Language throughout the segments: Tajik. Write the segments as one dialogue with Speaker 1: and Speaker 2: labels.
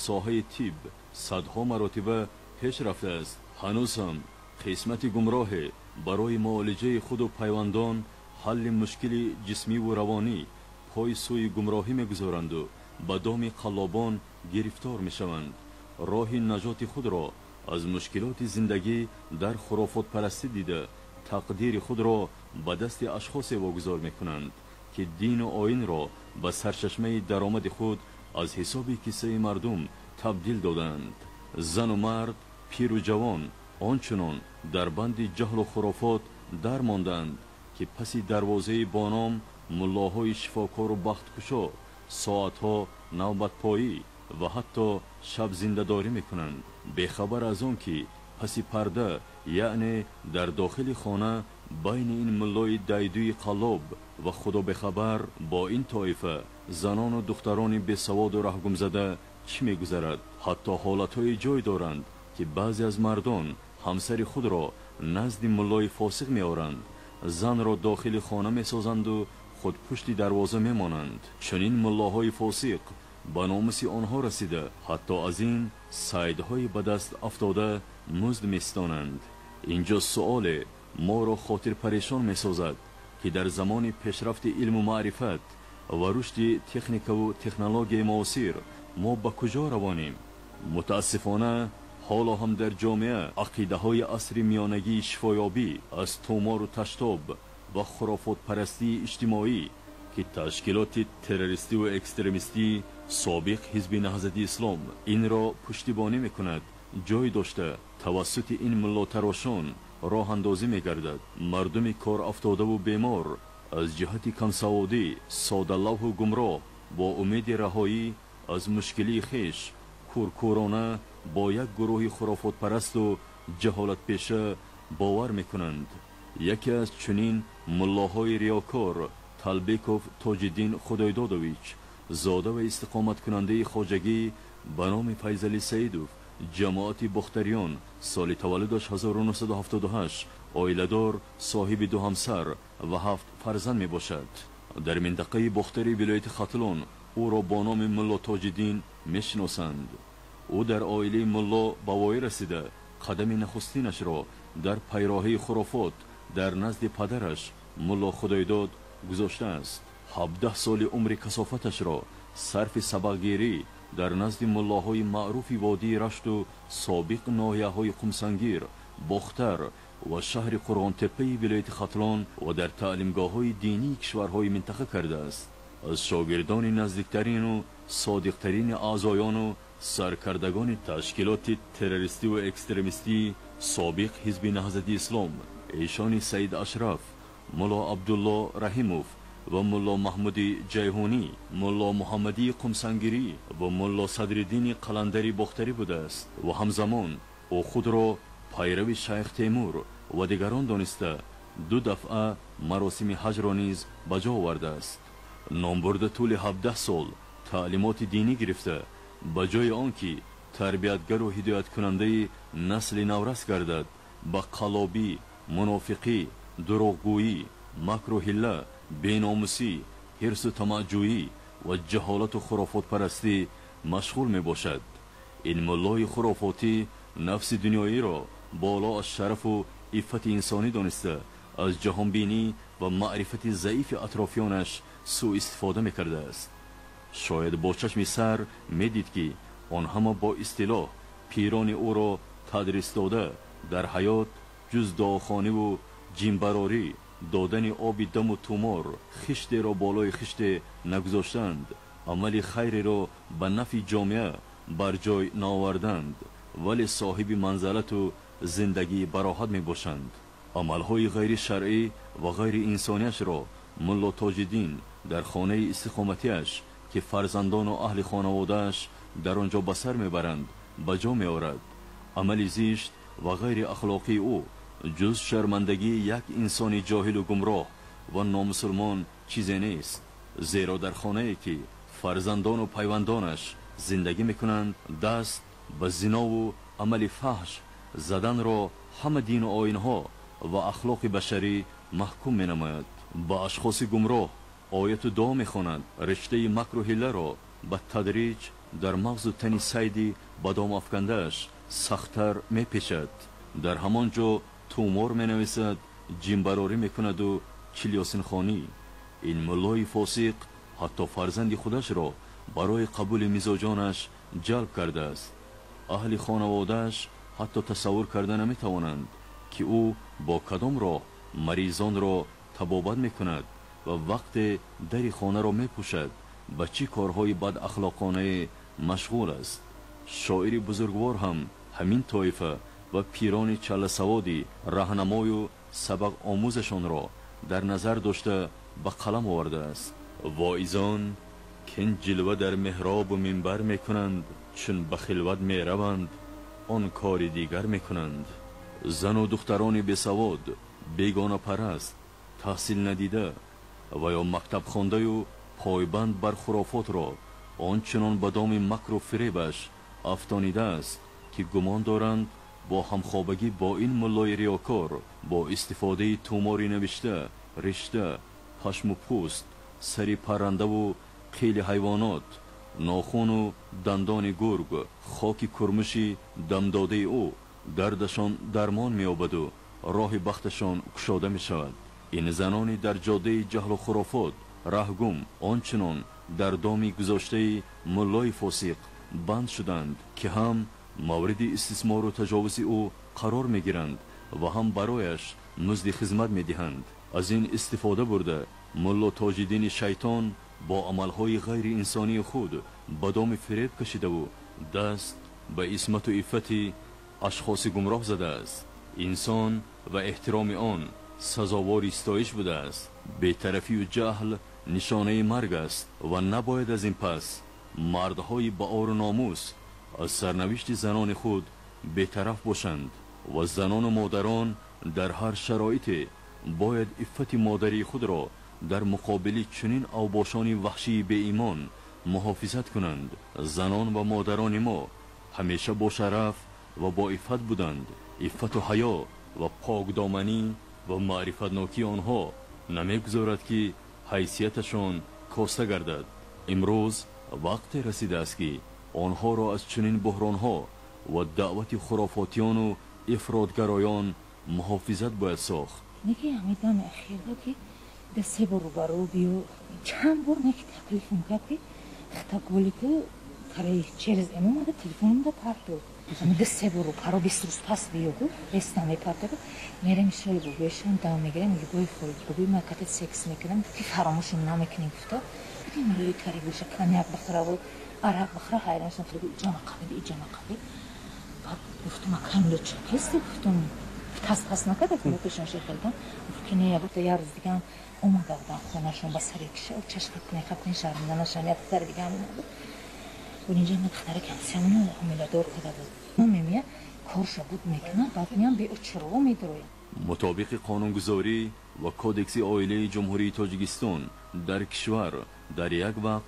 Speaker 1: соҳаи тиб садҳо маротиба пеш рафтааст. ҳанӯз ҳам қисмати гумроҳе барои муолиҷаи худу пайвандон ҳалли мушкили ҷисмиву равонӣ пои сӯи гумроҳӣ мегузоранду ба доми қаллобон гирифтор мешаванд. роҳи наҷоти худро аз мушкилоти зиндагӣ дар хурофотпарастӣ дида тақдири худро ба дасти ашхосе вогузор мекунанд ки дину оинро ба сарчашмаи даромади худ аз ҳисоби киссаи мардум табдил доданд. зану мард, пиру ҷавон ончунон дар банди ҷаҳлу хурофот дармонданд ки паси дарвозаи боном муллоҳои шифокору бахткушо соатҳо навбатпоӣ ва ҳатто шабзиндадорӣ мекунанд, бехабар аз он ки паси парда, яъне дар дохили хона байни ин муллои дайдуи қаллоб ва худобехабар бо ин тоифа занону духтарони бесаводу раҳгумзада чӣ мегузарад. ҳатто ҳолатҳои ҷой доранд ки баъзе аз мардон ҳамсари худро назди муллои фосиқ меоранд, занро дохили хона месозанду худ пушти дарвоза мемонанд. чунин муллоҳои фосиқ ба номуси онҳо расида ҳатто аз ин сайдҳои ба даст афтода музд местонанд. инҷо суоле моро хотирпарешон месозад ки дар замони пешрафти илму маърифат ва рушди техникаву технологияи муосир мо ба куҷо равонем? мутаассифона ҳоло ҳам дар ҷомеа ақидаҳои асри миёнагии шифоёбӣ аз тӯмору таштоб ва хурофотпарастии иҷтимоӣ ки ташкилоти террористиву экстремистӣ собиқ ҳизби наҳзати ислом инро пуштибонӣ мекунад ҷой дошта тавассути ин муллотарошон роҳандозӣ мегардад. мардуми корафтодаву бемор аз ҷиҳати камсаводӣ содалавҳу гумроҳ бо умеди раҳоӣ аз мушкилии хеш куркурона бо як гурӯҳи хурофотпарасту ҷаҳолатпеша бовар мекунанд. яке аз чунин муллоҳои риёкор Талбеков Тоҷиддин Худойдодович, зода ва истиқоматкунандаи хоҷагӣ ба номи Файзали Саидов, ҷамоати Бохтариён, соли таваллудаш 1978, оиладор, соҳиби ду ҳамсар ва 7 фарзанд мебошад. дар минтақаи Бохтари вилояти Хатлон ӯро бо номи Мулло Тоҷиддин мешиносанд. ӯ дар оилаи мулло ба вои расида қадами нахустинашро дар пайроҳаи хурофот дар назди падараш Мулло Худойдод гузоштааст. 17 соли умри касофаташро сарфи сабақгирӣ дар назди муллоҳои маъруфи водии рашту собиқ ноҳияҳои Қумсангир, Бохтар ва шаҳри Қурғонтепаи вилояти Хатлон ва дар таълимгоҳҳои динии кишварҳои минтақа кардааст. аз шогирдони наздиктарину содиқтарини аъзоёну саркардагони ташкилоти террористиву экстремистӣ собиқ ҳизби наҳзати ислом эшони Саид Ашраф, Мулло Абдулло Раҳимов ва Мулло Маҳмуди Ҷайҳунӣ, Мулло Муҳаммадии Қумсангирӣ ва Мулло Садриддини Қаландари Бохтарӣ будааст ва ҳамзамон ӯ худро пайрави Шайх Темур ва дигарон дониста 2 дафъа маросими ҳаҷро низ ба ҷо овардааст. номбурда тӯли 17 сол таълимоти динӣ гирифта ба ҷои он ки тарбиятгару ҳидояткунандаи насли наврас гардад, ба қаллобӣ, мунофиқӣ, дуруғгӯӣ, макру ҳилла, беномусӣ, ҳирсу тамаъҷӯӣ ва ҷаҳолату хурофотпарастӣ машғул мебошад. ин муллои хурофотӣ нафси дунёиро боло аз шарафу иффати инсонӣ дониста аз ҷаҳонбинӣ ва маърифати заифи атрофиёнаш сӯистифода мекардааст. шояд бо чашми сар медид ки он ҳама бо истилоҳ пирони ӯро тадрис дода дар ҳаёт ҷуз дуохониву ҷинбарорӣ, додани оби даму тӯмор, хиштеро болои хиште нагузоштанд, амали хайреро ба нафъи ҷомеа бар ҷой наоварданд, вале соҳиби манзалату зиндагии бароҳат мебошанд. амалҳои ғайри шаръӣ ва ғайри инсониашро Мулло Тоҷиддин дар хонаи истиқоматиаш ки фарзандону аҳли хонаводааш дар он ҷо ба сар мебаранд ба ҷо меорад. амали зишт ва ғайри ахлоқии ӯ ҷуз шармандагии як инсони ҷоҳилу гумроҳ ва номусулмон чизе нест, зеро дар хонае ки фарзандону пайвандонаш зиндагӣ мекунанд, даст ба зинову амали фаҳш заданро ҳама дину оинҳо ва ахлоқи башарӣ маҳкум менамояд. ба ашхоси гумроҳ ояту дуо мехонад, риштаи макру ҳилларо ба тадриҷ در مغز و تن سیدی بادام افکندهش سختتر میپیچد. در همان جا تومار مینویسد، جنبراری میکند و کلیاسین خانی. این ملای فاسق حتی فرزند خودش را برای قبول مزاجانش جلب کرده است. اهل خانوادهش حتی تصور کرده نمیتوانند که او با کدام راه مریضان را طبابت میکند و وقت در خانه را میپوشد به چه کارهای بد اخلاقانه مشغول است. شاعر بزرگوار هم همین طایفه و پیران چله سوادی راهنمای و سبق آموزشان را در نظر داشته به قلم آورده است. واعظان کن جلوه در محراب و منبر میکنند، چون به خلوت میروند آن کار دیگر میکنند. زن و دختران بیسواد، بیگانه پرست، تحصیل ندیده و یا مکتب خوانده و پایبند بر خرافات را آنچنان به دام مکر و فریبش افتانیده است که گمان دارند با همخوابگی با این ملای ریاکار، با استفاده توماری نوشته، رشته، پشم و پوست، سری پرنده و قیل حیوانات، ناخون و دندان گرگ، خاک کرمشی دمداده او دردشان درمان می‌یابد و راه بختشان گشاده می شود. این زنانی در جاده جهل و خرافات رهگم آنچنان در دامی گذاشته ملای فاسق بند شدند که هم مورد استثمار و تجاوز او قرار می گیرند و هم برایش مزد خدمت می دهند. از این استفاده برده ملا تاج الدین شیطان با عملهای غیر انسانی خود به دام فریب کشیده و دست به عصمت و عفت اشخاص گمراه زده است. انسان و احترام آن سزاوار استایش بوده است. بی‌طرفی و جهل نشانه مرگ است و نباید از این پس مردهای با آر و ناموس از سرنوشت زنان خود بی‌طرف باشند و زنان و مادران در هر شرایطی باید عفت مادری خود را در مقابل چنین اوباشان وحشی بی ایمان محافظت کنند. زنان و مادران ما همیشه با شرف و با عفت بودند. عفت و حیا و پاکدامنی و معرفت ناکی آنها نمیگذارد که حیثیتشان کاسته گردد. امروز وقت رسیده است که آنها را از چنین بحرانها و دعوت خرافاتیان و افراطگرایان محافظت باید ساخت.
Speaker 2: نگه همیدان اخیر که ده سه بار برو بیو چند بار نکی تکلیف میکرد که خطا که کرای چرز امو ماده تلفونم ده پرتو ده سه بار پرو 20 روز پس بیو گو رستنامه پرتو میرم شل بو بهشون دام میگیرم میگه گوی خود بگوی من کت سکس میکنم که فراموش نمیکنی گفته بگیم روی کاری بوشه کنیاب بخره و عرق بخره حیرانشون خیلی ایجانا قبیل بعد گفتم اکنون چه کسی گفتم تاس نکرده که پیشون شکلدم که نه بود یه روز دیگه هم اومده بودم خونهشون با سر کشه و چشم کنه شرمنده نشن یا پسر دیگه هم نبود و اینجا من دختره کنسیمونو امیلادور کده بود من میمیه کارشو بود میکنم بعد میام به اچرو میدرویم.
Speaker 1: مطابق قانونگذاری و کودکس عائله جمهوری تاجیکستان در کشور در یک وقت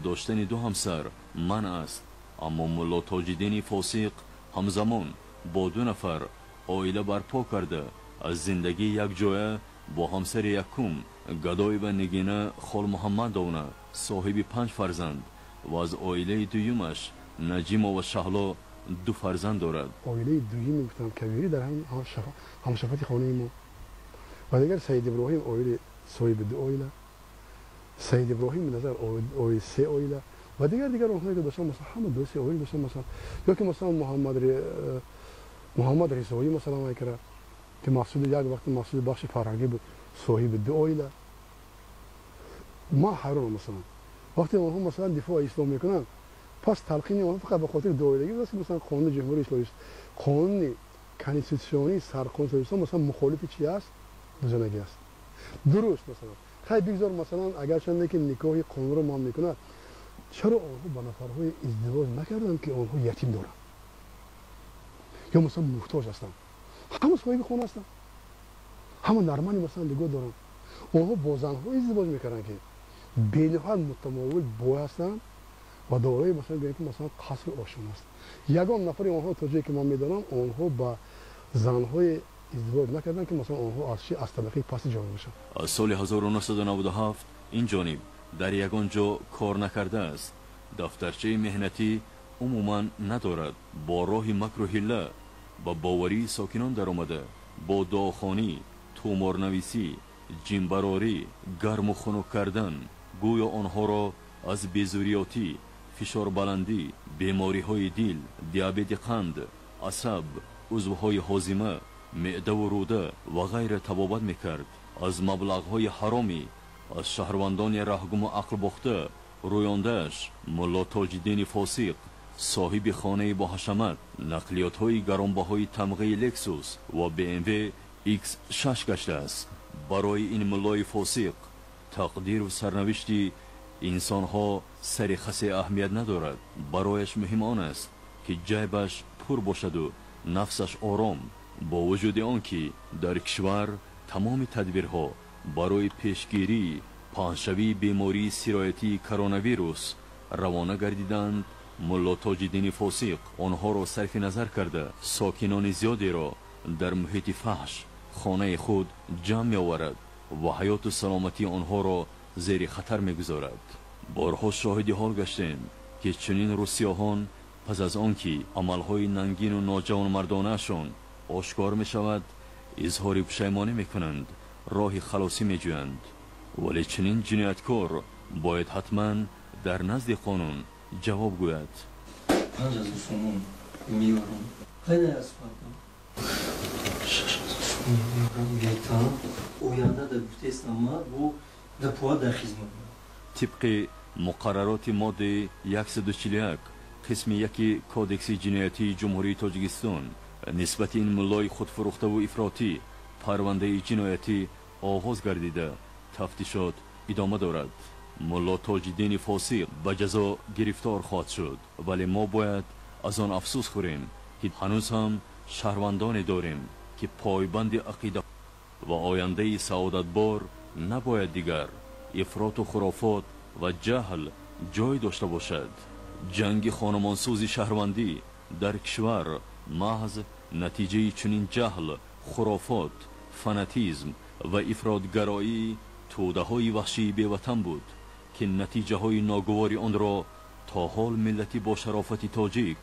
Speaker 1: داشتن دو همسر منع است، اما ملا تاج الدین فاسق همزمان با 2 نفر عائله برپا کرده از زندگی یک جایه با همسر یکم گدای و نگینه خال محمد داونه صاحب 5 فرزند و از عائله دویمش نجیما و شهلا 2 فرزند دارد.
Speaker 3: عائله دویم گفتم کبیری در همشفت خانه ما و دیگر سید ابراهیم عائله صاحب 2 عائله، سید ابراهیم نظر عائله 3 عائله و دیگر اونهایی که داشتن مثلا همه 2-3 عائله داشتن مثلا یا که مثلا محمد رضایی مثلا میکرد که مقصود یک وقت مقصود بخش فرهنگی بود صاحب 2 عائله. ما حیران مثلا وقتی اونها مثلا دفاع اسلام میکنن پس تلقین اونها فقط به خاطر 2 عائلگی است که مثلا قانون جمهوری اسلامی است، قانون کنستیتوسیونی سرقانون اسلام مثلا مخالف چی است؟ زنگی است. درست مثلا خیلی بگذار مثلا اگر چنده که نکاح قانون رو مان میکند چرا آنها با نفرهای ازدواج نکردن که آنها یتیم دارن یا مثلا محتاج هستن؟ همه صاحب خونه هستن، همه نرمانی مثلا دیگه دارن. آنها با زنها ازدواج میکردن که بینهایت متمول بوی هستن و دارای مثلا که مثلا قصر آشون است. یگان نفر آنها تا جایی که من میدانم آنها با زنهای ازدواج نکردن که مثلا آنها از طبقه پس جامعه بشن.
Speaker 1: از سال 1997 این جانب در یگان جا کار نکرده است. دفترچه مهنتی عموما ندارد. با راه مکر و حیله و باوری ساکنان در آمده با دعاخوانی، تومارنویسی، جنبراری، گرم و خنک کردن گویا آنها را از بیزوریاتی، فشار بلندی، بیماری های دل، دیابت قند، عصب، عضوهای هاضمه، معده و روده و غیره تبابت میکرد. از مبلغ های حرامی از شهروندان رهگم و عقل باخته رویاندهش ملا تاج الدین فاسق صاحب خانه با حشمت نقلیات های گرانبهای تمغه لکسوس و بی ام وی ایکس 6 گشته است. برای این ملای فاسق تقدیر و سرنوشتی انسان ها سر خسی اهمیت ندارد. برایش مهم آن است که جیبش پر باشد و نفسش آرام. با وجود آنکه در کشور تمام تدبیرها برای پیشگیری پنه‌شوی بیماری سرایتی کرونا ویروس روانه گردیدند، ملا تاج الدین فاسق آنها را صرف نظر کرده ساکنان زیادی را در محیط فحش خانه خود جمع می آورد و حیات و سلامتی آنها را زیر خطر می گذارد. بارها شاهد حال گشتیم که چنین روسیاهان پس از آنکه عملهای ننگین و ناجوانمردانه‌شان آشکار می شود اظهار پشیمانی می کنند، راه خلاصی می جویند. ولی چنین جنایتکار باید حتما در نزد قانون جواب گوید.
Speaker 4: پنج از سومون میارم خیلی از فردم 6 از سومون میارم یک تا اویانده در بوتیست اما بو در پوها در خیزمان.
Speaker 1: طبق مقررات ماده 141 قسم 1 کودکس جنایتی جمهوری تاجیکستان نسبت این ملای خودفروخته و افراطی پرونده جنایتی آغاز گردیده تفتیشات ادامه دارد. ملا تاج الدین فاسق به جزا گرفتار خواهد شد، ولی ما باید از آن افسوس خوریم که هنوز هم شهروندانی داریم که پایبند عقیده و آینده سعادت بار نباید دیگر افراط و خرافات و جهل جای داشته باشد. جنگ خانمانسوزی شهروندی در کشور محض نتیجه چنین جهل، خرافات، فناتیزم و افراطگرایی توده های وحشی بیوطن بود که نتیجه های ناگواری آن را تا حال ملتی با شرافت تاجیک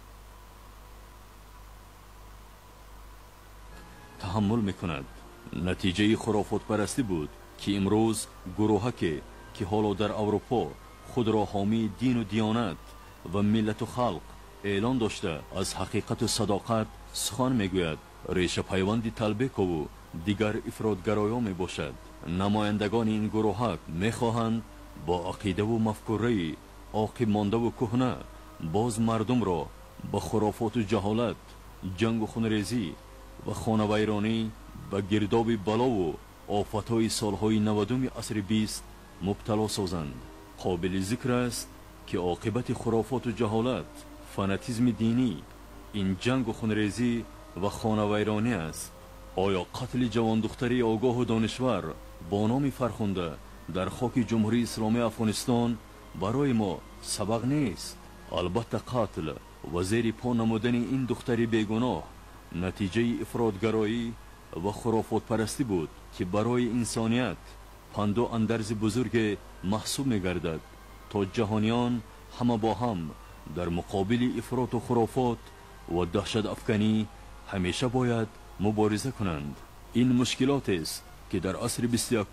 Speaker 1: تحمل میکند. نتیجه خرافات پرستی بود که امروز گروهکی که حالا در اروپا خود را حامی دین و دیانت و ملت و خلق اعلان داشته از حقیقت و صداقت سخن میگوید. ریشه پیوندی تلبیک و دیگر افراطگرایان می باشد. نمایندگان این گروهک میخواهند با عقیده و مفکوره عاقب مانده و کهنه باز مردم را به خرافات و جهالت، جنگ و خونریزی و خانه ویرانی به گرداب بلا و آفتهای سالهای 90 عصر 20 مبتلا سازند. قابل ذکر است که عاقبت خرافات و جهالت، فناتیزم دینی، این جنگ و خونریزی و خانه ویرانی است. آیا قتل جوان دختری آگاه و دانشور با نام فرخنده در خاک جمهوری اسلامی افغانستان برای ما سبق نیست؟ البته قتل و زیر پا نمودن این دختری بیگناه نتیجه افراطگرایی و خرافات پرستی بود که برای انسانیت پند و اندرز بزرگ محسوب می گردد تا جهانیان همه با هم در مقابل افراط و خرافات و دهشت افکنی همیشه باید مبارزه کنند. این مشکلات است که در عصر 21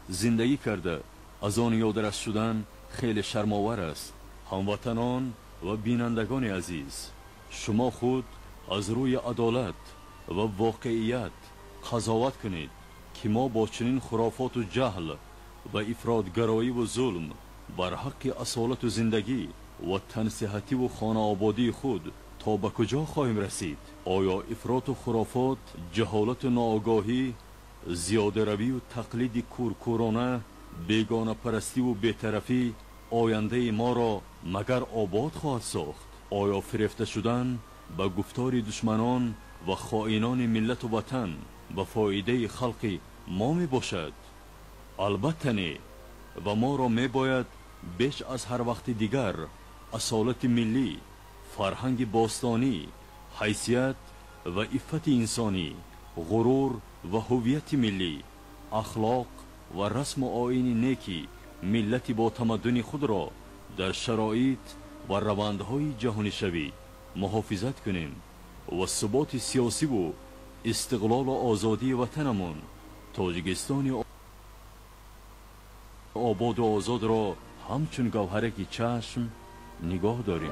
Speaker 1: زندگی کرده از آن یادرس شدن خیلی شرم‌آور است. هموطنان و بینندگان عزیز، شما خود از روی عدالت و واقعیت قضاوت کنید که ما با چنین خرافات و جهل و افراطگرایی و ظلم بر حق اصالت و زندگی و تن صحتی و خانه آبادی خود تا به کجا خواهیم رسید؟ آیا افراط و خرافات، جهالت و ناآگاهی، زیاده روی و تقلید کورکورانه، بیگانه پرستی و بی‌طرفی آینده ما را مگر آباد خواهد ساخت؟ آیا فریفته شدن به گفتار دشمنان و خائنان ملت و وطن به فایده خلق ما می باشد؟ البته نه. و ما را می باید بیش از هر وقت دیگر اصالت ملی، فرهنگ باستانی، حیثیت و عفت انسانی، غرور و هویت ملی، اخلاق و رسم و آیین نیکی ملت با تمدن خود را در شرایط و روندهای جهانی شوی محافظت کنیم و ثبات سیاسی و استقلال و آزادی وطنمون تاجیکستان آباد و آزاد را همچون گوهرکی چشم نگاه داریم.